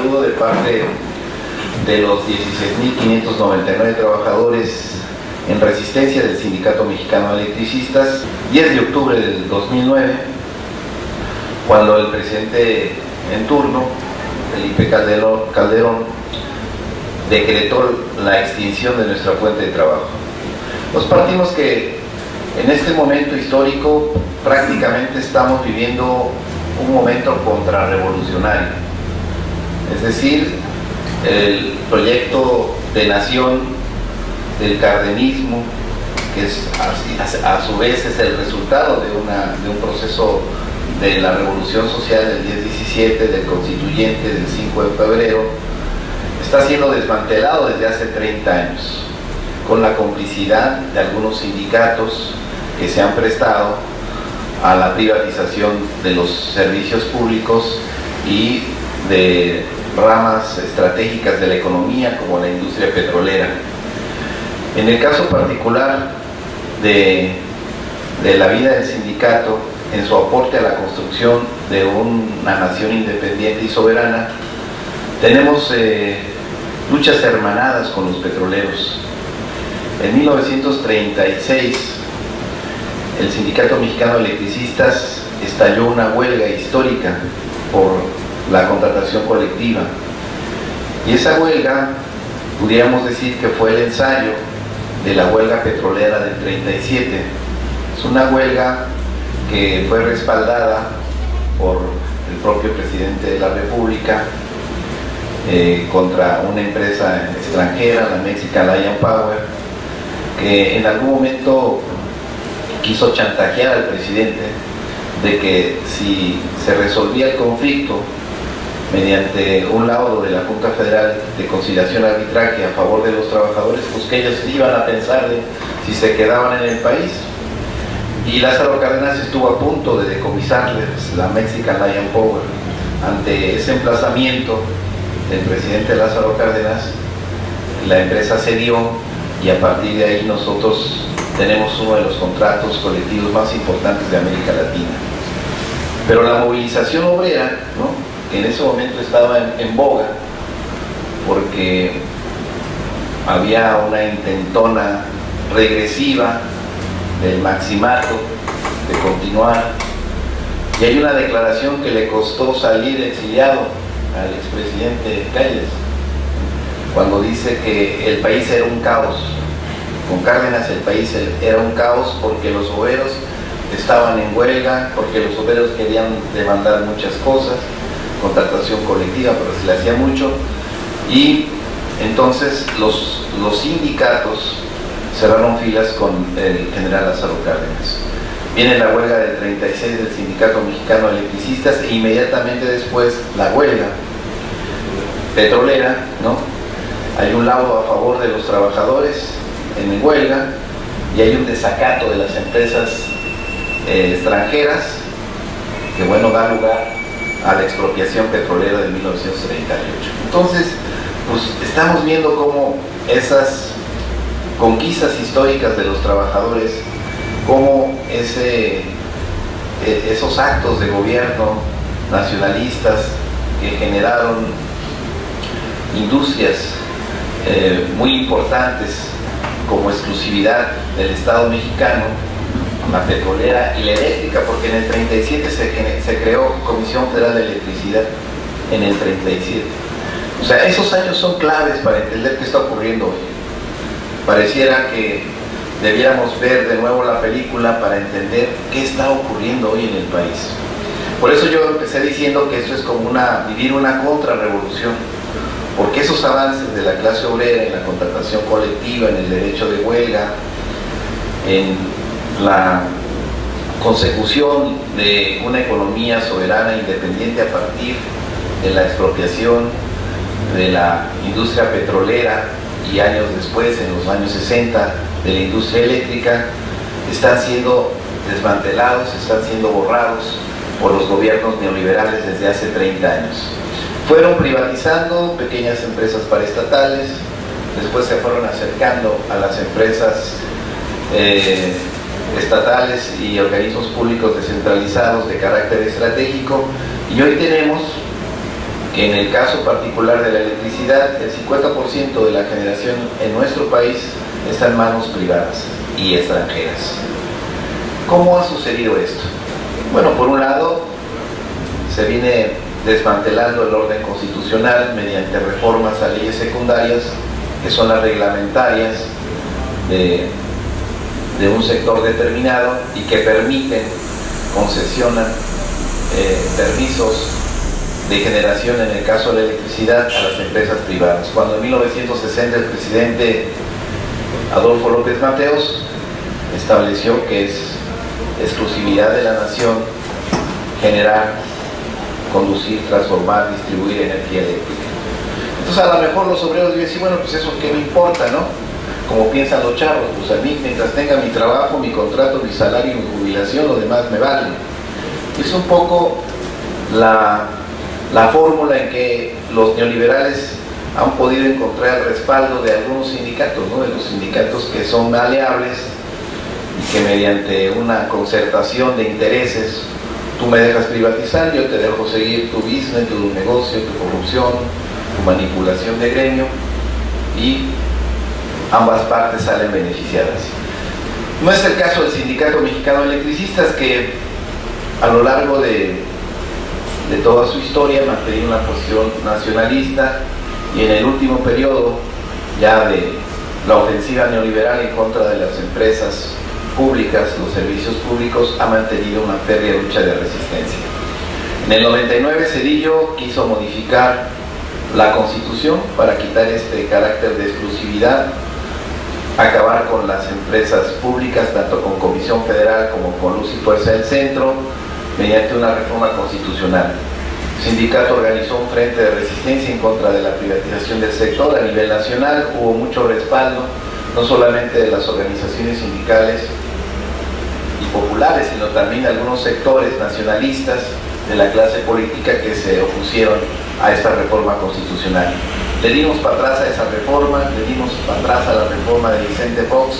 saludo de parte de los 16.599 trabajadores en resistencia del Sindicato Mexicano de Electricistas, 10 de octubre del 2009, cuando el presidente en turno, Felipe Calderón, decretó la extinción de nuestra fuente de trabajo. Nos partimos que en este momento histórico prácticamente estamos viviendo un momento contrarrevolucionario, es decir, el proyecto de nación del cardenismo, que es, a su vez es el resultado de un proceso de la revolución social del 10-17, del constituyente del 5 de febrero, está siendo desmantelado desde hace 30 años, con la complicidad de algunos sindicatos que se han prestado a la privatización de los servicios públicos y de ramas estratégicas de la economía como la industria petrolera. En el caso particular de la vida del sindicato, en su aporte a la construcción de una nación independiente y soberana, tenemos luchas hermanadas con los petroleros. En 1936, el Sindicato Mexicano de Electricistas estalló una huelga histórica por la contratación colectiva. Y esa huelga, pudiéramos decir que fue el ensayo de la huelga petrolera del 37. Es una huelga que fue respaldada por el propio presidente de la República contra una empresa extranjera, la Mexican Lion Power, que en algún momento quiso chantajear al presidente de que si se resolvía el conflicto mediante un laudo de la Junta Federal de Conciliación y Arbitraje a favor de los trabajadores, pues que ellos iban a pensar de si se quedaban en el país. Y Lázaro Cárdenas estuvo a punto de decomisarles la Mexican Lion Power. Ante ese emplazamiento del presidente Lázaro Cárdenas, la empresa cedió y a partir de ahí nosotros tenemos uno de los contratos colectivos más importantes de América Latina. Pero la movilización obrera, ¿no?, que en ese momento estaba en boga, porque había una intentona regresiva del maximato de continuar, y hay una declaración que le costó salir exiliado al expresidente Calles, cuando dice que el país era un caos. Con Cárdenas el país era un caos porque los obreros estaban en huelga, porque los obreros querían demandar muchas cosas, contratación colectiva, pero se le hacía mucho, y entonces los sindicatos cerraron filas con el general Lázaro Cárdenas. Viene la huelga del 36 del Sindicato Mexicano de Electricistas e inmediatamente después la huelga petrolera, ¿no? Hay un laudo a favor de los trabajadores en huelga y hay un desacato de las empresas extranjeras que, bueno, da lugar a la expropiación petrolera de 1938. Entonces, pues estamos viendo cómo esas conquistas históricas de los trabajadores, cómo esos actos de gobierno nacionalistas que generaron industrias muy importantes como exclusividad del Estado mexicano, la petrolera y la eléctrica, porque en el 37 se creó Comisión Federal de Electricidad, en el 37. O sea, esos años son claves para entender qué está ocurriendo hoy. Pareciera que debiéramos ver de nuevo la película para entender qué está ocurriendo hoy en el país. Por eso yo empecé diciendo que esto es como vivir una contrarrevolución, porque esos avances de la clase obrera en la contratación colectiva, en el derecho de huelga, en la consecución de una economía soberana independiente a partir de la expropiación de la industria petrolera y años después, en los años 60, de la industria eléctrica, están siendo desmantelados, están siendo borrados por los gobiernos neoliberales desde hace 30 años. Fueron privatizando pequeñas empresas paraestatales, después se fueron acercando a las empresas estatales y organismos públicos descentralizados de carácter estratégico, y hoy tenemos que en el caso particular de la electricidad, el 50% de la generación en nuestro país está en manos privadas y extranjeras. ¿Cómo ha sucedido esto? Bueno, por un lado, se viene desmantelando el orden constitucional mediante reformas a leyes secundarias, que son las reglamentarias de un sector determinado y que permiten, concesionan permisos de generación, en el caso de la electricidad, a las empresas privadas. Cuando en 1960 el presidente Adolfo López Mateos estableció que es exclusividad de la nación generar, conducir, transformar, distribuir energía eléctrica. Entonces a lo mejor los obreros dicen, bueno, pues eso qué me importa, ¿no? Como piensan los charros, pues a mí mientras tenga mi trabajo, mi contrato, mi salario y mi jubilación, lo demás me vale. Es un poco la fórmula en que los neoliberales han podido encontrar el respaldo de algunos sindicatos, ¿no? De los sindicatos que son maleables y que mediante una concertación de intereses, tú me dejas privatizar, yo te dejo seguir tu business, tu negocio, tu corrupción, tu manipulación de gremio, y ambas partes salen beneficiadas. No es el caso del Sindicato Mexicano de Electricistas, que a lo largo de toda su historia ha mantenido una posición nacionalista, y en el último periodo ya de la ofensiva neoliberal en contra de las empresas públicas, los servicios públicos, ha mantenido una férrea lucha de resistencia. En el 99 Zedillo quiso modificar la Constitución para quitar este carácter de exclusividad, acabar con las empresas públicas, tanto con Comisión Federal como con Luz y Fuerza del Centro, mediante una reforma constitucional. El sindicato organizó un frente de resistencia en contra de la privatización del sector a nivel nacional. Hubo mucho respaldo, no solamente de las organizaciones sindicales y populares, sino también de algunos sectores nacionalistas de la clase política que se opusieron a esta reforma constitucional. Le dimos para atrás a esa reforma, le dimos para atrás a la reforma de Vicente Fox,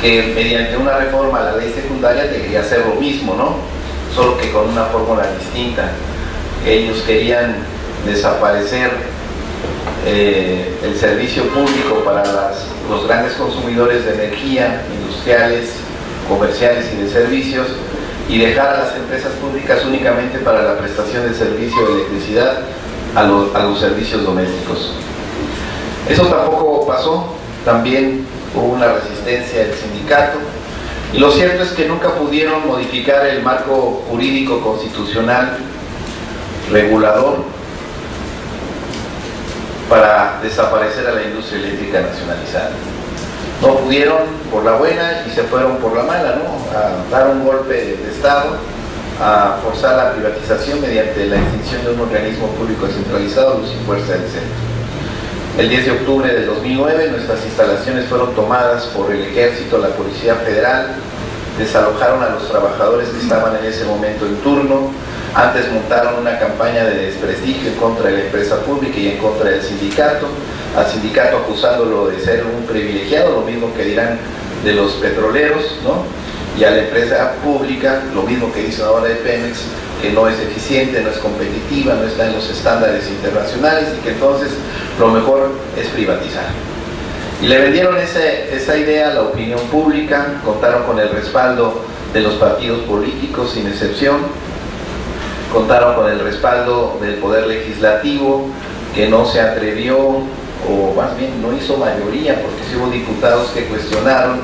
que mediante una reforma a la ley secundaria quería hacer lo mismo, ¿no? Solo que con una fórmula distinta. Ellos querían desaparecer el servicio público para los grandes consumidores de energía, industriales, comerciales y de servicios, y dejar a las empresas públicas únicamente para la prestación de servicio de electricidad a los servicios domésticos. Eso tampoco pasó, también hubo una resistencia del sindicato, y lo cierto es que nunca pudieron modificar el marco jurídico constitucional regulador para desaparecer a la industria eléctrica nacionalizada. No pudieron por la buena y se fueron por la mala, ¿no? A dar un golpe de Estado, a forzar la privatización mediante la extinción de un organismo público descentralizado, Luz y Fuerza del Centro. El 10 de octubre del 2009 nuestras instalaciones fueron tomadas por el Ejército, la Policía Federal, desalojaron a los trabajadores que estaban en ese momento en turno. Antes montaron una campaña de desprestigio en contra de la empresa pública y en contra del sindicato, al sindicato acusándolo de ser un privilegiado, lo mismo que dirán de los petroleros, ¿no? Y a la empresa pública, lo mismo que dicen ahora de Pemex, que no es eficiente, no es competitiva, no está en los estándares internacionales y que entonces lo mejor es privatizar. Y le vendieron esa idea a la opinión pública, contaron con el respaldo de los partidos políticos sin excepción, contaron con el respaldo del Poder Legislativo, que no se atrevió, o más bien no hizo mayoría, porque sí hubo diputados que cuestionaron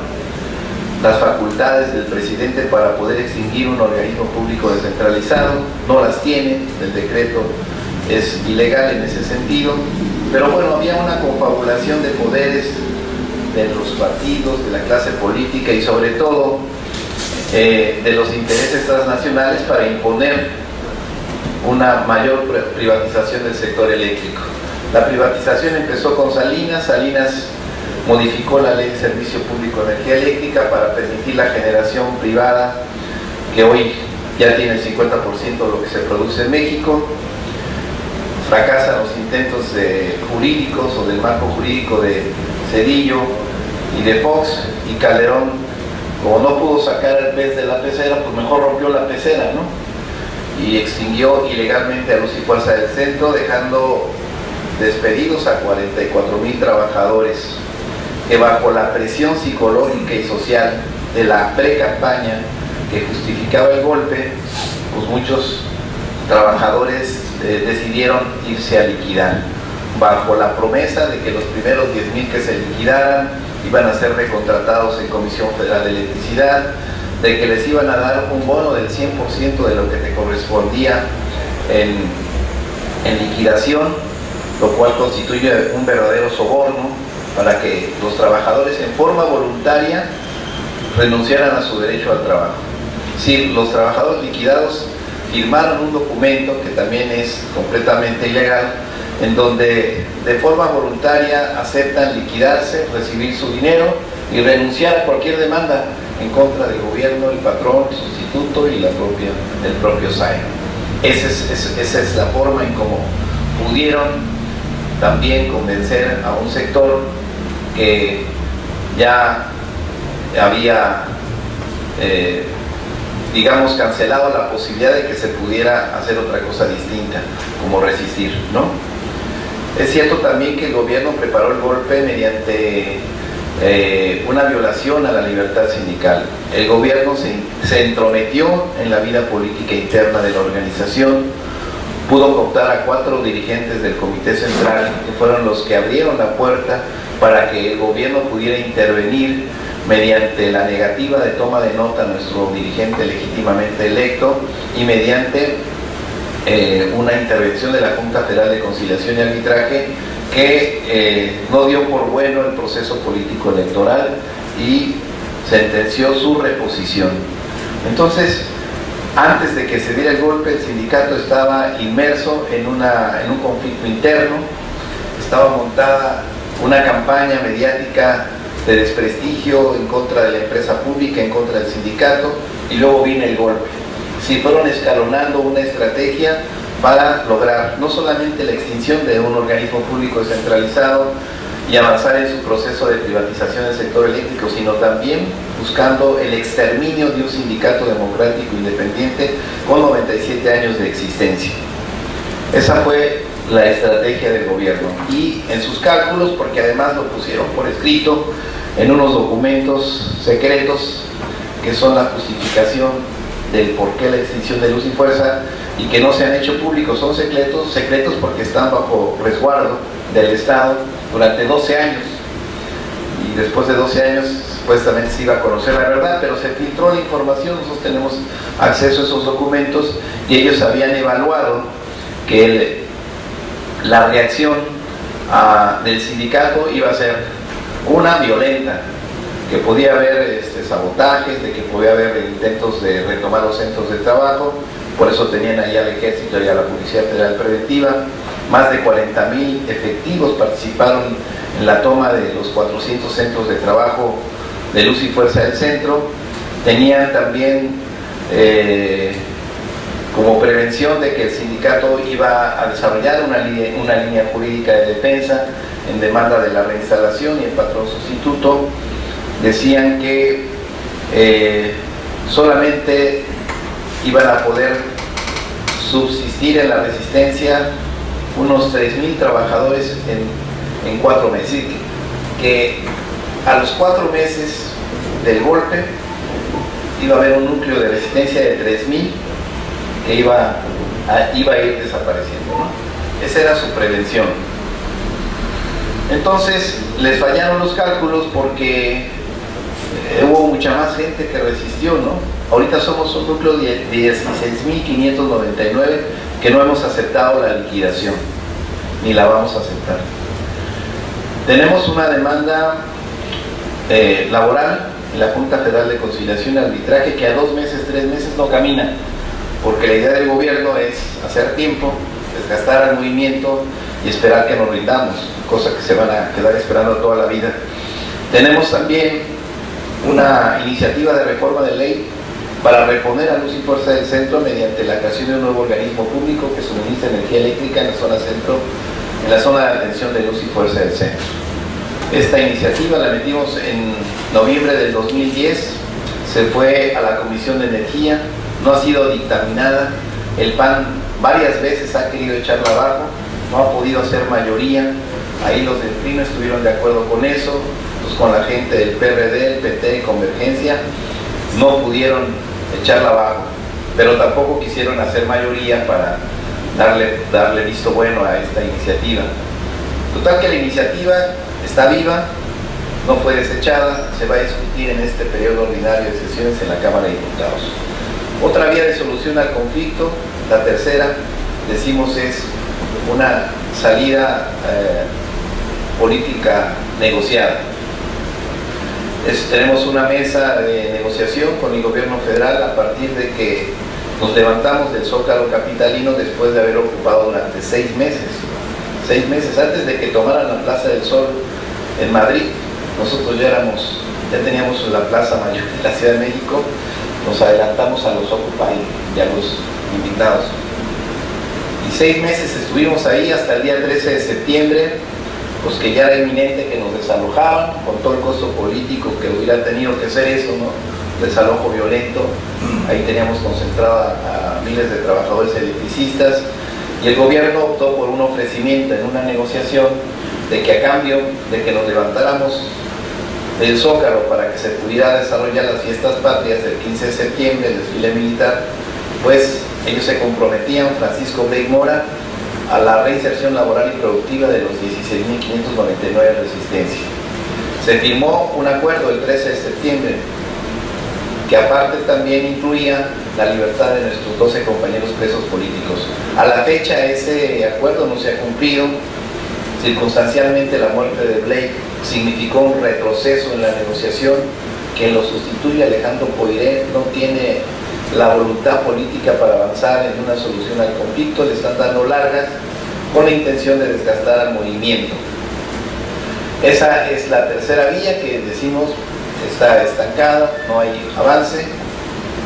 las facultades del presidente para poder extinguir un organismo público descentralizado. No las tiene, el decreto es ilegal en ese sentido, pero bueno, había una confabulación de poderes de los partidos, de la clase política y sobre todo de los intereses transnacionales para imponer una mayor privatización del sector eléctrico. La privatización empezó con Salinas. Salinas modificó la Ley de Servicio Público de Energía Eléctrica para permitir la generación privada, que hoy ya tiene el 50% de lo que se produce en México. Fracasan los intentos jurídicos o del marco jurídico de Zedillo y de Fox, y Calderón, como no pudo sacar el pez de la pecera, pues mejor rompió la pecera, ¿no? y extinguió ilegalmente a Luz y Fuerza del Centro, dejando despedidos a 44,000 trabajadores que, bajo la presión psicológica y social de la pre-campaña que justificaba el golpe, pues muchos trabajadores decidieron irse a liquidar, bajo la promesa de que los primeros 10,000 que se liquidaran iban a ser recontratados en Comisión Federal de Electricidad, de que les iban a dar un bono del 100% de lo que te correspondía en liquidación, lo cual constituye un verdadero soborno para que los trabajadores en forma voluntaria renunciaran a su derecho al trabajo. Sí, los trabajadores liquidados firmaron un documento que también es completamente ilegal, en donde de forma voluntaria aceptan liquidarse, recibir su dinero y renunciar a cualquier demanda en contra del gobierno, el patrón, el sustituto y el propio SAE. Esa es la forma en cómo pudieron también convencer a un sector que ya había, digamos, cancelado la posibilidad de que se pudiera hacer otra cosa distinta, como resistir, ¿no? Es cierto también que el gobierno preparó el golpe mediante una violación a la libertad sindical. El gobierno se entrometió en la vida política interna de la organización, pudo cooptar a 4 dirigentes del Comité Central, que fueron los que abrieron la puerta para que el gobierno pudiera intervenir mediante la negativa de toma de nota a nuestro dirigente legítimamente electo y mediante una intervención de la Junta Federal de Conciliación y Arbitraje que no dio por bueno el proceso político electoral y sentenció su reposición. Entonces, antes de que se diera el golpe, el sindicato estaba inmerso en un conflicto interno, estaba montada una campaña mediática de desprestigio en contra de la empresa pública, en contra del sindicato, y luego vino el golpe. Sí, fueron escalonando una estrategia para lograr no solamente la extinción de un organismo público descentralizado y avanzar en su proceso de privatización del sector eléctrico, sino también buscando el exterminio de un sindicato democrático independiente con 97 años de existencia. Esa fue la estrategia del gobierno, y en sus cálculos, porque además lo pusieron por escrito en unos documentos secretos que son la justificación del por qué la extinción de Luz y Fuerza, y que no se han hecho públicos, son secretos porque están bajo resguardo del Estado durante 12 años, y después de 12 años supuestamente se iba a conocer la verdad, pero se filtró la información, nosotros tenemos acceso a esos documentos, y ellos habían evaluado que la reacción del sindicato iba a ser una violenta, que podía haber sabotajes, de que podía haber intentos de retomar los centros de trabajo. Por eso tenían ahí al Ejército y a la Policía Federal Preventiva. Más de 40,000 efectivos participaron en la toma de los 400 centros de trabajo de Luz y Fuerza del Centro. Tenían también como prevención de que el sindicato iba a desarrollar una línea jurídica de defensa en demanda de la reinstalación, y el patrón sustituto decían que solamente iban a poder subsistir en la resistencia unos 3,000 trabajadores en 4 meses, que a los 4 meses del golpe iba a haber un núcleo de resistencia de 3,000 que iba a ir desapareciendo, ¿no? Esa era su prevención. Entonces les fallaron los cálculos porque hubo mucha más gente que resistió, ¿no? Ahorita somos un núcleo de 16,599 que no hemos aceptado la liquidación, ni la vamos a aceptar. Tenemos una demanda laboral en la Junta Federal de Conciliación y Arbitraje que a 2 meses, 3 meses no camina, porque la idea del gobierno es hacer tiempo, desgastar al movimiento y esperar que nos rindamos, cosa que se van a quedar esperando toda la vida. Tenemos también una iniciativa de reforma de ley para reponer a Luz y Fuerza del Centro mediante la creación de un nuevo organismo público que suministra energía eléctrica en la zona centro, en la zona de atención de Luz y Fuerza del Centro. Esta iniciativa la metimos en noviembre del 2010, se fue a la Comisión de Energía, no ha sido dictaminada, El PAN varias veces ha querido echarla abajo, no ha podido hacer mayoría. Ahí los del PRI no estuvieron de acuerdo con eso, pues con la gente del PRD, el PT y Convergencia no pudieron echarla abajo, pero tampoco quisieron hacer mayoría para darle visto bueno a esta iniciativa. Total que la iniciativa está viva, no fue desechada, se va a discutir en este periodo ordinario de sesiones en la Cámara de Diputados. Otra vía de solución al conflicto, la tercera, decimos, es una salida política negociada. Tenemos una mesa de negociación con el gobierno federal a partir de que nos levantamos del Zócalo capitalino después de haber ocupado durante 6 meses. 6 meses antes de que tomaran la Plaza del Sol en Madrid, nosotros ya teníamos la Plaza Mayor de la Ciudad de México, nos adelantamos a los Occupy y a los indignados. Y 6 meses estuvimos ahí hasta el día 13 de septiembre, pues que ya era inminente que nos desalojaban, con todo el costo político que hubiera tenido que ser eso, ¿no? Desalojo violento. Ahí teníamos concentrada a miles de trabajadores electricistas, y el gobierno optó por un ofrecimiento en una negociación de que a cambio de que nos levantáramos del Zócalo para que se pudiera desarrollar las fiestas patrias del 15 de septiembre, el desfile militar, pues ellos se comprometían, Francisco Blake Mora, a la reinserción laboral y productiva de los 16.599 de Resistencia. Se firmó un acuerdo el 13 de septiembre que aparte también incluía la libertad de nuestros 12 compañeros presos políticos. A la fecha ese acuerdo no se ha cumplido. Circunstancialmente la muerte de Blake significó un retroceso en la negociación. Quien lo sustituye, Alejandro Poiré, no tiene la voluntad política para avanzar en una solución al conflicto, le están dando largas con la intención de desgastar al movimiento. Esa es la tercera vía que decimos está estancada, no hay avance.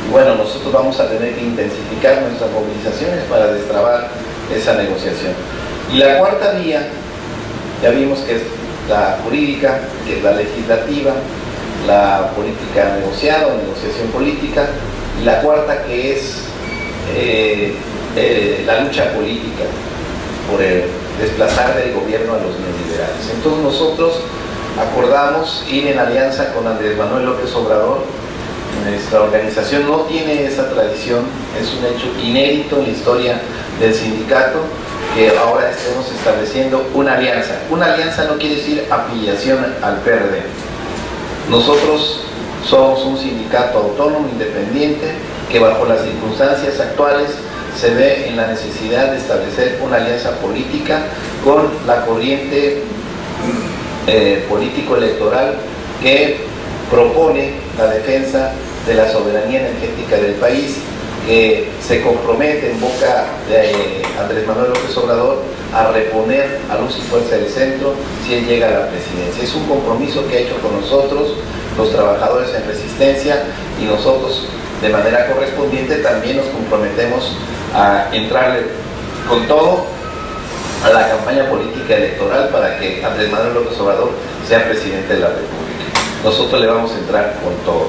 Y bueno, nosotros vamos a tener que intensificar nuestras movilizaciones para destrabar esa negociación. Y la cuarta vía, ya vimos que es la jurídica, que es la legislativa, la política negociada o negociación política, y la cuarta que es la lucha política por desplazar del gobierno a los neoliberales. Entonces nosotros acordamos ir en alianza con Andrés Manuel López Obrador. Nuestra organización no tiene esa tradición, es un hecho inédito en la historia del sindicato que ahora estemos estableciendo una alianza. Una alianza no quiere decir afiliación al PRD. Nosotros somos un sindicato autónomo, independiente, que bajo las circunstancias actuales se ve en la necesidad de establecer una alianza política con la corriente político-electoral que propone la defensa de la soberanía energética del país, que se compromete en boca de Andrés Manuel López Obrador a reponer a luz y fuerza del centro si él llega a la presidencia. Es un compromiso que ha hecho con nosotros, los trabajadores en Resistencia, y nosotros de manera correspondiente también nos comprometemos a entrarle con todo a la campaña política electoral para que Andrés Manuel López Obrador sea presidente de la República. Nosotros le vamos a entrar con todo.